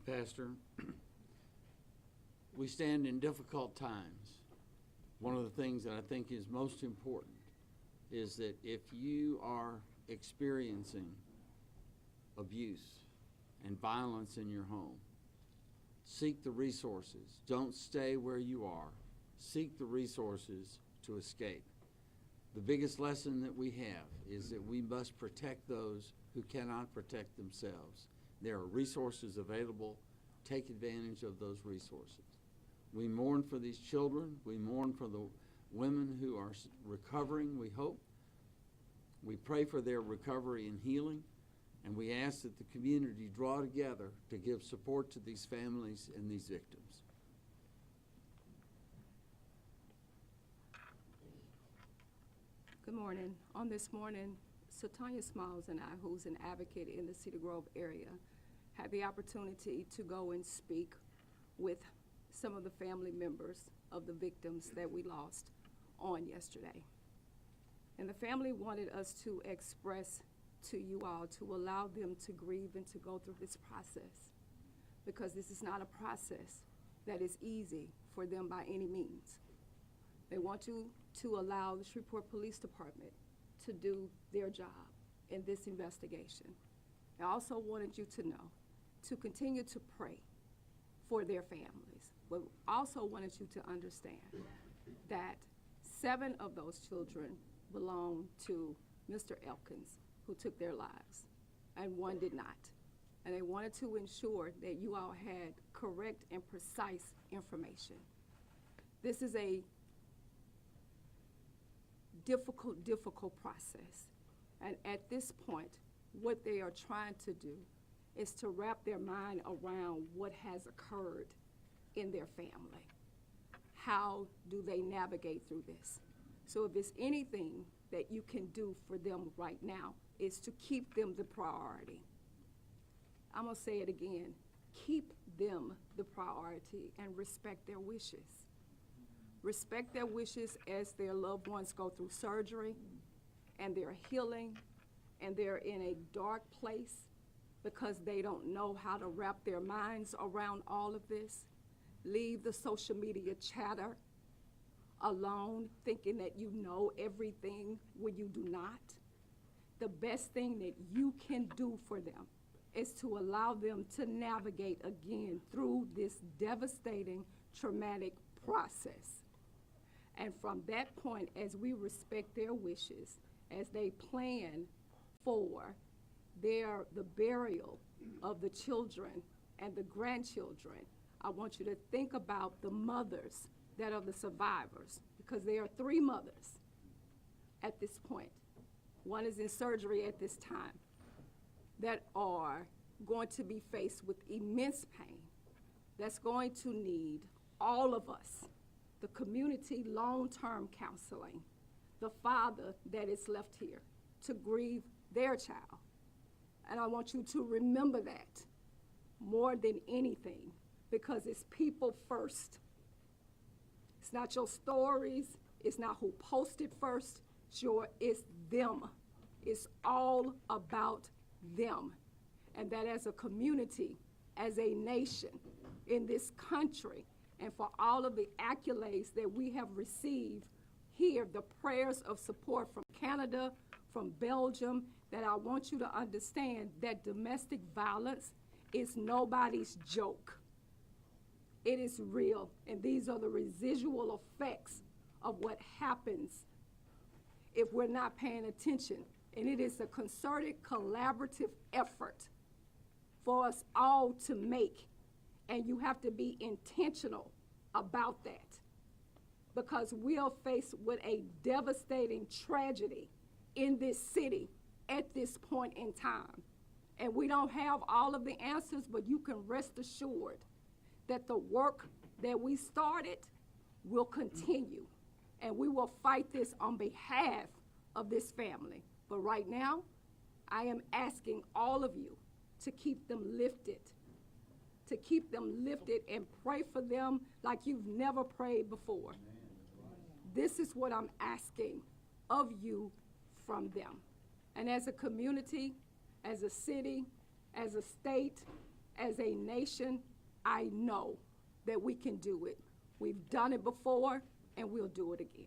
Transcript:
Pastor, we stand in difficult times. One of the things that I think is most important is that if you are experiencing abuse and violence in your home, seek the resources. Don't stay where you are. Seek the resources to escape. The biggest lesson that we have is that we must protect those who cannot protect themselves. There are resources available. Take advantage of those resources. We mourn for these children. We mourn for the women who are recovering, we hope. We pray for their recovery and healing. And we ask that the community draw together to give support to these families and these victims. Good morning. On this morning, Satanya Smiles and I, who's an advocate in the Cedar Grove area, had the opportunity to go and speak with some of the family members of the victims that we lost on yesterday. And the family wanted us to express to you all to allow them to grieve and to go through this process, because this is not a process that is easy for them by any means. They want you to allow the Shreveport Police Department to do their job in this investigation. I also wanted you to know to continue to pray for their families, but also wanted you to understand that 7 of those children belong to Mr. Elkins, who took their lives, and 1 did not. And they wanted to ensure that you all had correct and precise information. This is a difficult process. And at this point, what they are trying to do is to wrap their mind around what has occurred in their family. How do they navigate through this? So if it's anything that you can do for them right now, is to keep them the priority. I'm gonna say it again, keep them the priority and respect their wishes. Respect their wishes as their loved ones go through surgery and they're healing and they're in a dark place because they don't know how to wrap their minds around all of this. Leave the social media chatter alone, thinking that you know everything when you do not. The best thing that you can do for them is to allow them to navigate again through this devastating, traumatic process. And from that point, as we respect their wishes, as they plan for the burial of the children and the grandchildren, I want you to think about the mothers that are the survivors, because there are 3 mothers at this point. 1 is in surgery at this time, that are going to be faced with immense pain, that's going to need all of us, the community long-term counseling, the father that is left here to grieve their child. And I want you to remember that more than anything, because it's people first. It's not your stories, it's not who posted first, it's them. It's all about them. And that as a community, as a nation, in this country, and for all of the accolades that we have received here, the prayers of support from Canada, from Belgium, that I want you to understand that domestic violence is nobody's joke. It is real, and these are the residual effects of what happens if we're not paying attention. And it is a concerted, collaborative effort for us all to make. And you have to be intentional about that, because we are faced with a devastating tragedy in this city at this point in time. And we don't have all of the answers, but you can rest assured that the work that we started will continue. And we will fight this on behalf of this family. But right now, I am asking all of you to keep them lifted, and pray for them like you've never prayed before. This is what I'm asking of you from them. And as a community, as a city, as a state, as a nation, I know that we can do it. We've done it before, and we'll do it again.